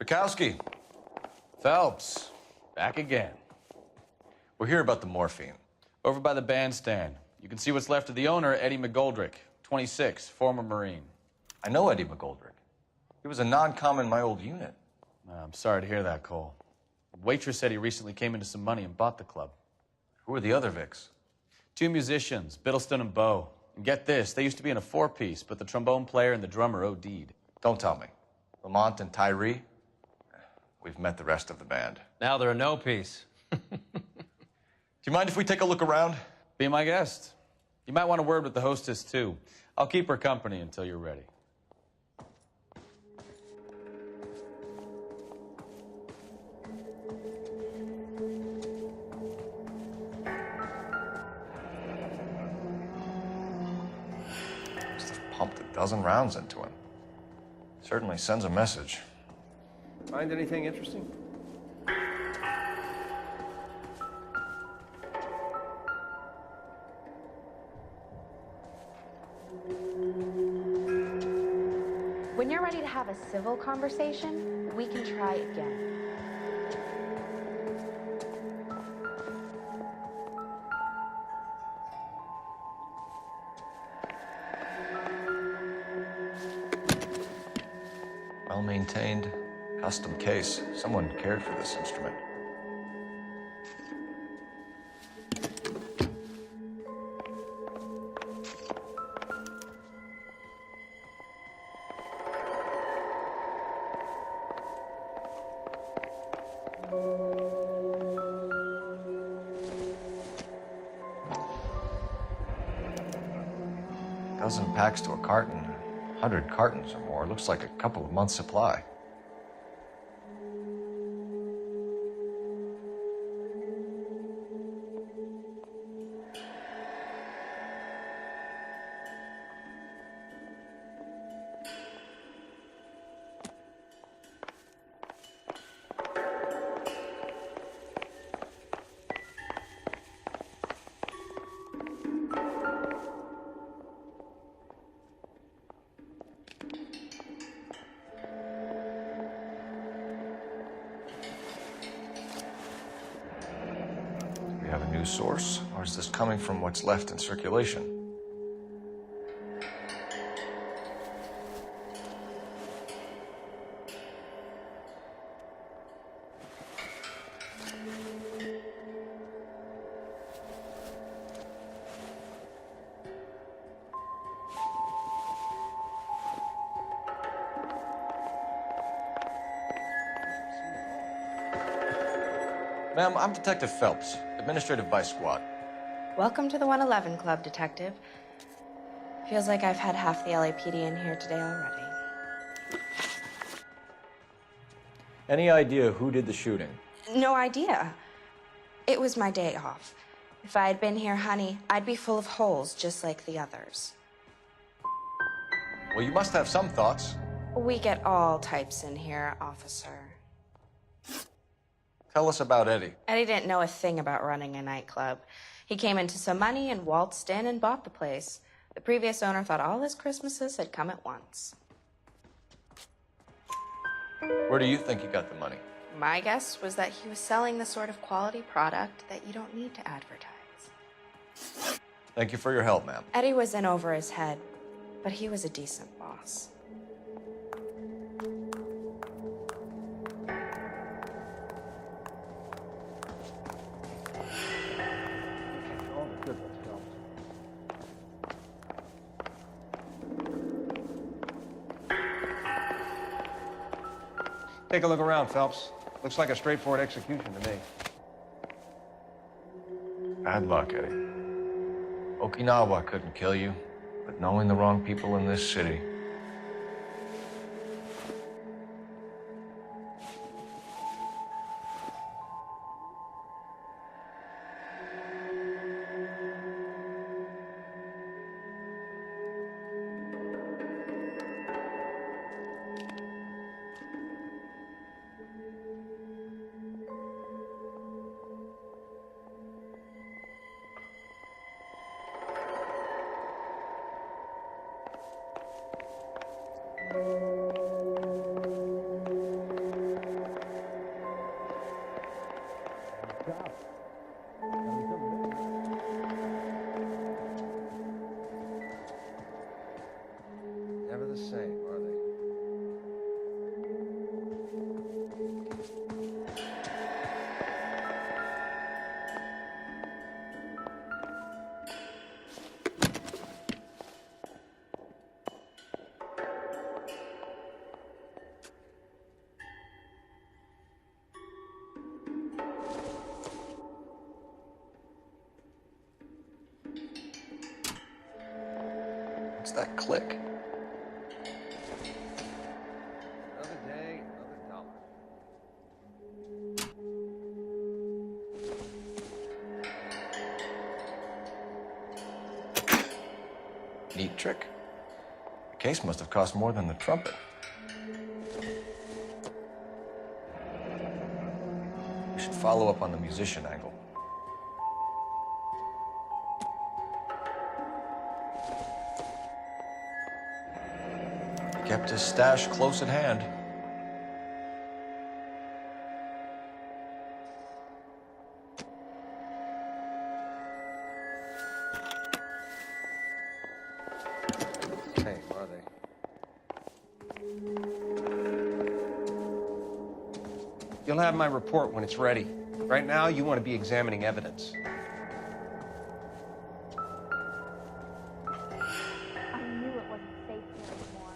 Bukowski. Phelps. Back again. We're here about the morphine. Over by the bandstand. You can see what's left of the owner, Eddie McGoldrick, 26, former Marine. I know Eddie McGoldrick. He was a non-com in my old unit. I'm sorry to hear that, Cole. The waitress said he recently came into some money and bought the club. Who are the other Vics? 2 musicians, Biddleston and Bowe. And get this, they used to be in a 4-piece, but the trombone player and the drummer OD'd. Don't tell me. Lamont and Tyree? We've met the rest of the band. Now they're a no-piece. Do you mind if we take a look around? Be my guest. You might want a word with the hostess, too. I'll keep her company until you're ready. Must have pumped a dozen rounds into him. Certainly sends a message. Find anything interesting? When you're ready to have a civil conversation, we can try again. Well-maintained, custom case. Someone cared for this instrument. Dozen packs to a carton, 100 cartons or more. Looks like a couple of months' supply. Have a new source, or is this coming from what's left in circulation? Ma'am, I'm Detective Phelps, Administrative Vice Squad. Welcome to the 111 Club, Detective. Feels like I've had half the LAPD in here today already. Any idea who did the shooting? No idea. It was my day off. If I had been here, honey, I'd be full of holes just like the others. Well, you must have some thoughts. We get all types in here, officer. Tell us about Eddie. Eddie didn't know a thing about running a nightclub. He came into some money and waltzed in and bought the place. The previous owner thought all his Christmases had come at once. Where do you think he got the money? My guess was that he was selling the sort of quality product that you don't need to advertise. Thank you for your help, ma'am. Eddie was in over his head, but he was a decent boss. Take a look around, Phelps. Looks like a straightforward execution to me. Bad luck, Eddie. Okinawa couldn't kill you, but knowing the wrong people in this city. What's that click? Another day, another dollar. Neat trick. The case must have cost more than the trumpet. We should follow up on the musician angle. He kept his stash close at hand. Hey, are they? You'll have my report when it's ready. Right now, you want to be examining evidence. I knew it wasn't safe here anymore.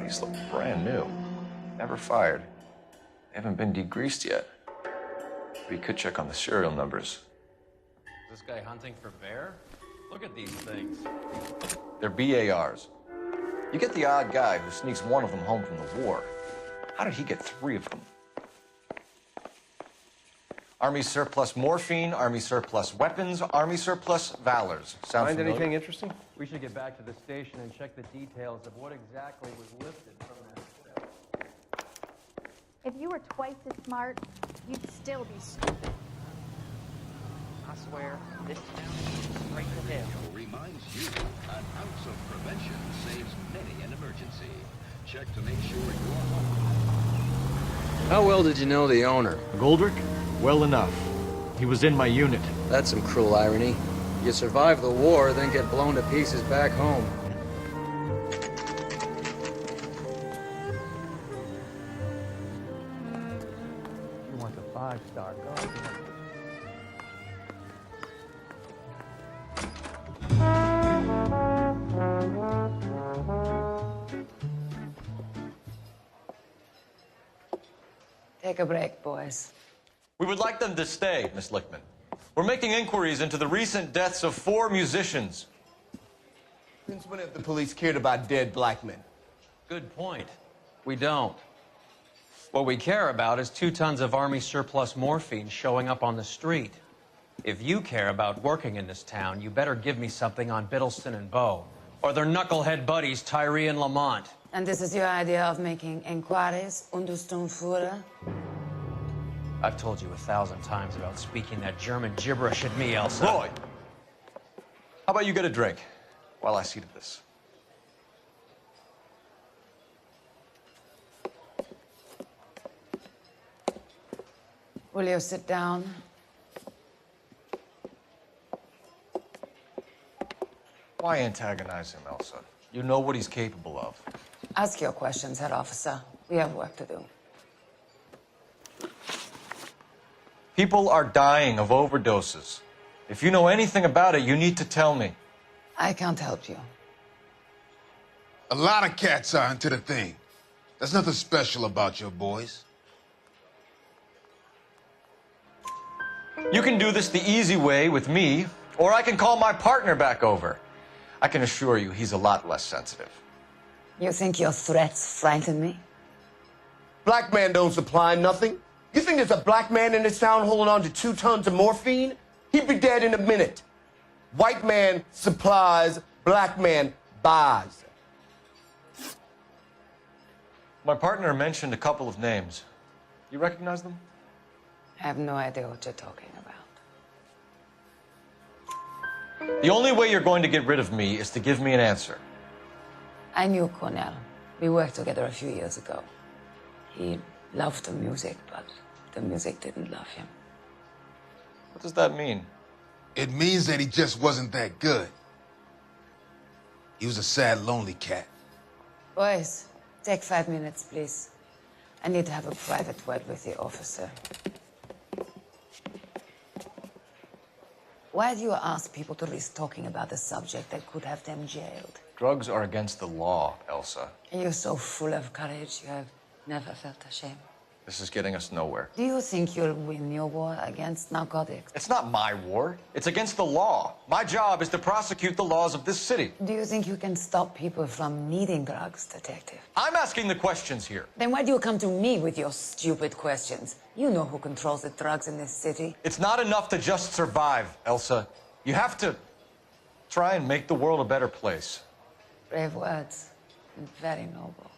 These look brand new. Never fired. They haven't been degreased yet. We could check on the serial numbers. Is this guy hunting for bear? Look at these things. They're BARs. You get the odd guy who sneaks one of them home from the war. How did he get 3 of them? Army surplus morphine, Army surplus weapons, Army surplus valors. Sound Find familiar? anything interesting? We should get back to the station and check the details of what exactly was lifted from that ship. If you were twice as smart, you'd still be stupid. I swear, this town is straight to hell. Reminds you, an ounce of prevention saves many an emergency. Check to make sure you're home. How well did you know the owner? Goldrick? Well enough. He was in my unit. That's some cruel irony. You survive the war, then get blown to pieces back home. You want the 5-star guard. Take a break, boys. We would like them to stay, Miss Lichtman. We're making inquiries into the recent deaths of 4 musicians. Since when have the police cared about dead black men? Good point. We don't. What we care about is 2 tons of Army surplus morphine showing up on the street. If you care about working in this town, you better give me something on Biddleston and Bow, or their knucklehead buddies Tyree and Lamont. And this is your idea of making inquiries, Untersturmführer? I've told you 1,000 times about speaking that German gibberish at me, Elsa. Roy! How about you get a drink while I see to this? Will you sit down? Why antagonize him, Elsa? You know what he's capable of. Ask your questions, head officer. We have work to do. People are dying of overdoses. If you know anything about it, you need to tell me. I can't help you. A lot of cats are into the thing. There's nothing special about your boys. You can do this the easy way with me, or I can call my partner back over. I can assure you he's a lot less sensitive. You think your threats frighten me? Black man don't supply nothing. You think there's a black man in this town holding on to 2 tons of morphine? He'd be dead in a minute. White man supplies, black man buys. My partner mentioned a couple of names. You recognize them? I have no idea what you're talking about. The only way you're going to get rid of me is to give me an answer. I knew Cornell. We worked together a few years ago. He loved the music, but the music didn't love him. What does that mean? It means that he just wasn't that good. He was a sad, lonely cat. Boys, take 5 minutes, please. I need to have a private word with the officer. Why do you ask people to risk talking about a subject that could have them jailed? Drugs are against the law, Elsa. And you're so full of courage, you have never felt ashamed. This is getting us nowhere. Do you think you'll win your war against narcotics? It's not my war. It's against the law. My job is to prosecute the laws of this city. Do you think you can stop people from needing drugs, detective? I'm asking the questions here. Then why do you come to me with your stupid questions? You know who controls the drugs in this city. It's not enough to just survive, Elsa. You have to try and make the world a better place. Brave words, and very noble.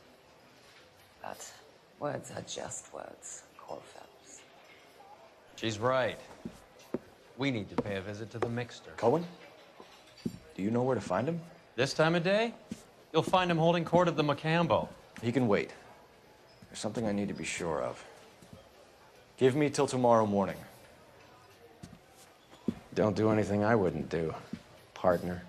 But words are just words, Cole Phelps. She's right. We need to pay a visit to the mixer. Cohen? Do you know where to find him? This time of day? You'll find him holding court at the Macambo. He can wait. There's something I need to be sure of. Give me till tomorrow morning. Don't do anything I wouldn't do, partner.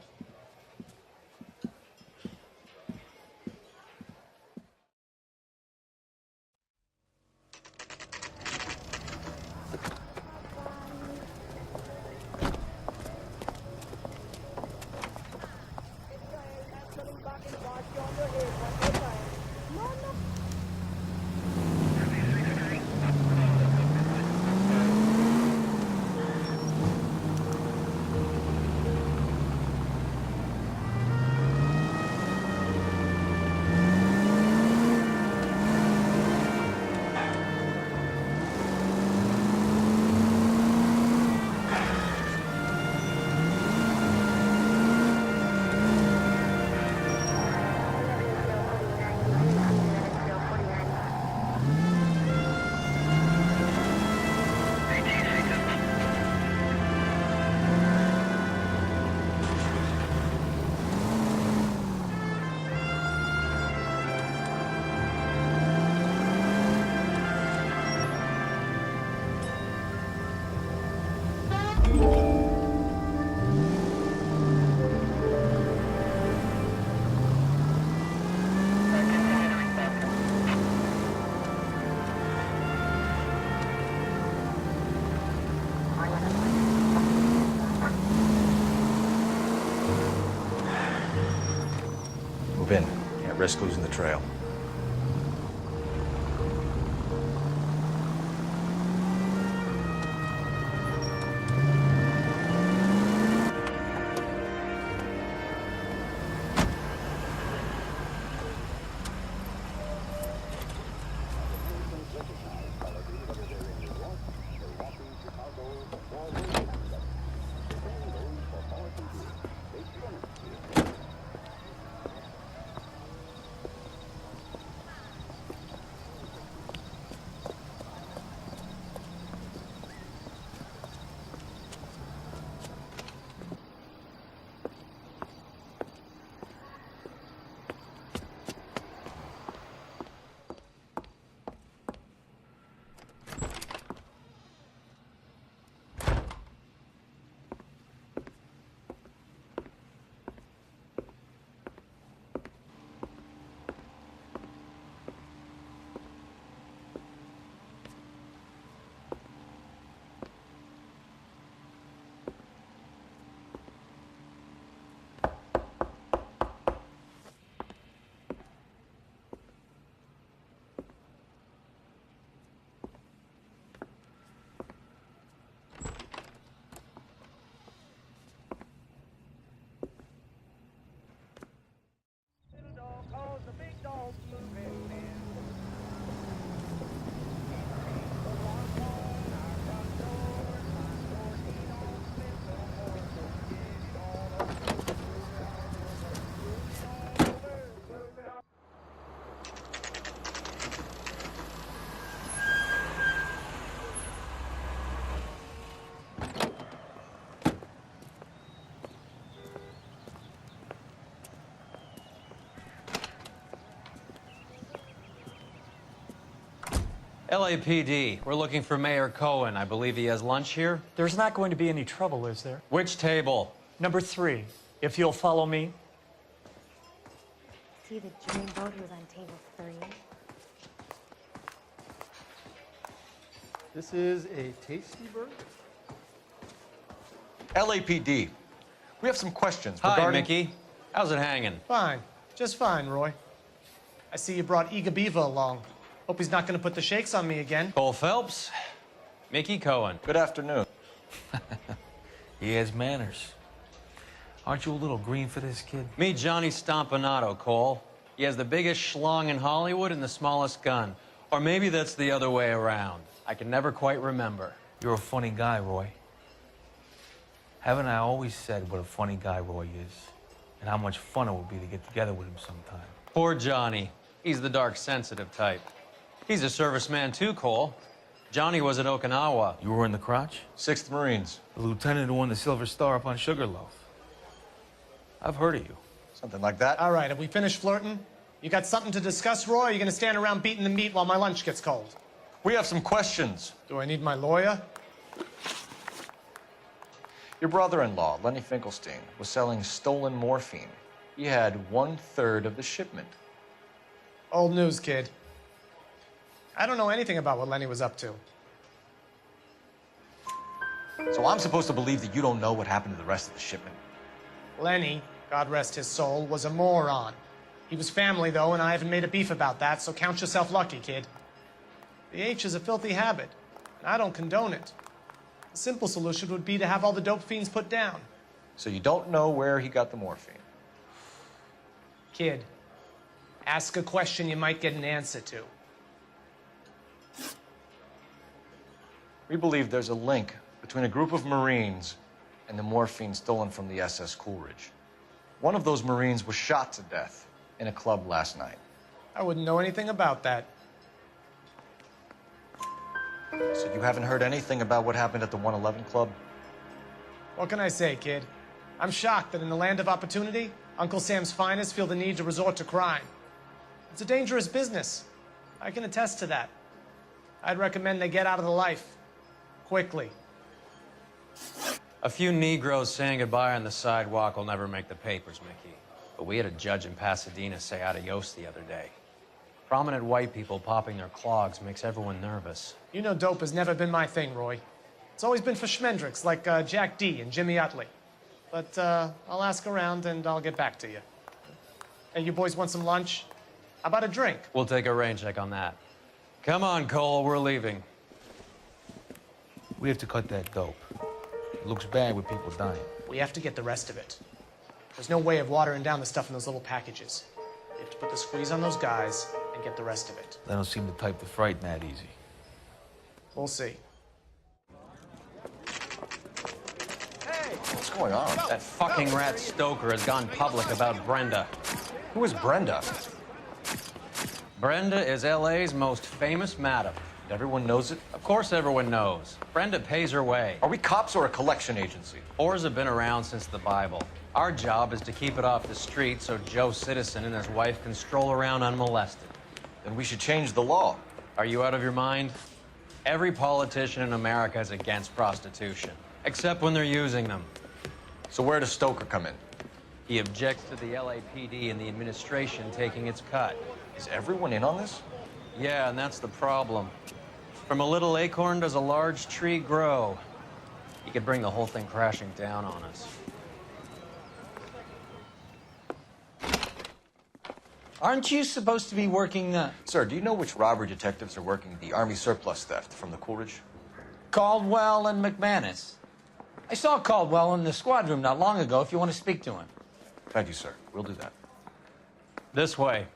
Move in. Can't risk losing the trail. LAPD, we're looking for Mayor Cohen. I believe he has lunch here. There's not going to be any trouble, is there? Which table? Number 3, if you'll follow me. See, the dream boat was on table 3. This is a tasty bird. LAPD. We have some questions Hi, regarding... Mickey. How's it hanging? Fine. Just fine, Roy. I see you brought Eager Beaver along. Hope he's not going to put the shakes on me again. Cole Phelps. Mickey Cohen. Good afternoon. He has manners. Aren't you a little green for this kid? Meet Johnny Stompanato, Cole. He has the biggest schlong in Hollywood and the smallest gun. Or maybe that's the other way around. I can never quite remember. You're a funny guy, Roy. Haven't I always said what a funny guy Roy is? And how much fun it would be to get together with him sometime. Poor Johnny. He's the dark, sensitive type. He's a serviceman too, Cole. Johnny was at Okinawa. You were in the crotch? 6th Marines. The lieutenant who won the Silver Star up on Sugarloaf. I've heard of you. Something like that. All right, have we finished flirting? You got something to discuss, Roy, or are you going to stand around beating the meat while my lunch gets cold? We have some questions. Do I need my lawyer? Your brother-in-law, Lenny Finkelstein, was selling stolen morphine. He had 1/3 of the shipment. Old news, kid. I don't know anything about what Lenny was up to. So I'm supposed to believe that you don't know what happened to the rest of the shipment? Lenny, God rest his soul, was a moron. He was family, though, and I haven't made a beef about that, so count yourself lucky, kid. The H is a filthy habit, and I don't condone it. The simple solution would be to have all the dope fiends put down. So you don't know where he got the morphine? Kid, ask a question you might get an answer to. We believe there's a link between a group of Marines and the morphine stolen from the SS Coolidge. One of those Marines was shot to death in a club last night. I wouldn't know anything about that. So you haven't heard anything about what happened at the 111 Club? What can I say, kid? I'm shocked that in the land of opportunity, Uncle Sam's finest feel the need to resort to crime. It's a dangerous business. I can attest to that. I'd recommend they get out of the life. Quickly. A few Negroes saying goodbye on the sidewalk will never make the papers, Mickey. But we had a judge in Pasadena say adios the other day. Prominent white people popping their clogs makes everyone nervous. You know dope has never been my thing, Roy. It's always been for schmendricks like Jack D. and Jimmy Utley. But I'll ask around and I'll get back to you. Hey, you boys want some lunch? How about a drink? We'll take a rain check on that. Come on, Cole, we're leaving. We have to cut that dope. It looks bad with people dying. We have to get the rest of it. There's no way of watering down the stuff in those little packages. You have to put the squeeze on those guys and get the rest of it. They don't seem the type to frighten that easy. We'll see. What's going on? That fucking rat Stoker has gone public about Brenda. Who is Brenda? Brenda is LA's most famous madam. Everyone knows it? Of course everyone knows. Brenda pays her way. Are we cops or a collection agency? Whores have been around since the Bible. Our job is to keep it off the street so Joe Citizen and his wife can stroll around unmolested. Then we should change the law. Are you out of your mind? Every politician in America is against prostitution, except when they're using them. So where does Stoker come in? He objects to the LAPD and the administration taking its cut. Is everyone in on this? Yeah, and that's the problem. From a little acorn does a large tree grow. He could bring the whole thing crashing down on us. Aren't you supposed to be working, Sir, do you know which robbery detectives are working the Army surplus theft from the Coolidge? Caldwell and McManus? I saw Caldwell in the squad room not long ago if you want to speak to him. Thank you, sir. We'll do that. This way.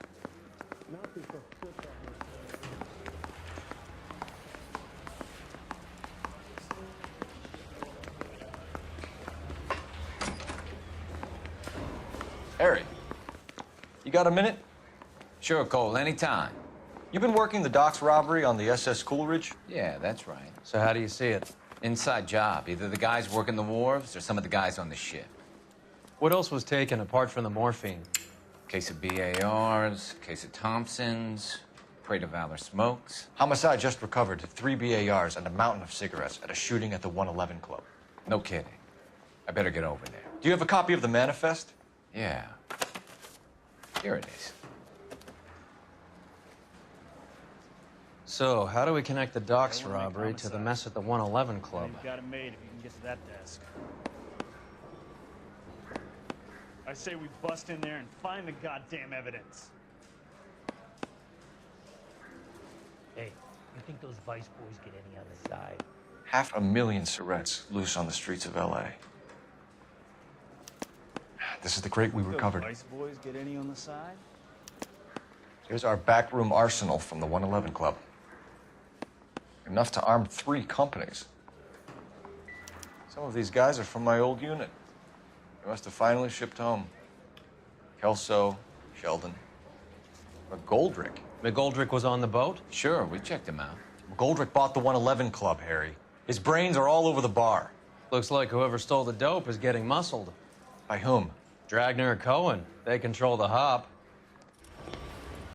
Harry, you got a minute? Sure, Cole, anytime. You've been working the docks robbery on the SS Coolidge? Yeah, that's right. So how do you see it? Inside job. Either the guys working the wharves or some of the guys on the ship. What else was taken apart from the morphine? Case of BARs, case of Thompsons. Parade of Valor smokes. Homicide just recovered 3 BARs and a mountain of cigarettes at a shooting at the 111 Club. No kidding. I better get over there. Do you have a copy of the manifest? Yeah. Here it is. So, how do we connect the docks robbery to the mess at the 111 Club? You've got it made if you can get to that desk. I say we bust in there and find the goddamn evidence. Hey, you think those Vice boys get any on the side? 500,000 cigarettes loose on the streets of LA. This is the crate we recovered. Those Vice boys get any on the side? Here's our backroom arsenal from the 111 Club. Enough to arm 3 companies. Some of these guys are from my old unit. They must have finally shipped home. Kelso, Sheldon, McGoldrick. McGoldrick was on the boat? Sure, we checked him out. McGoldrick bought the 111 Club, Harry. His brains are all over the bar. Looks like whoever stole the dope is getting muscled. By whom? Dragner or Cohen. They control the hop.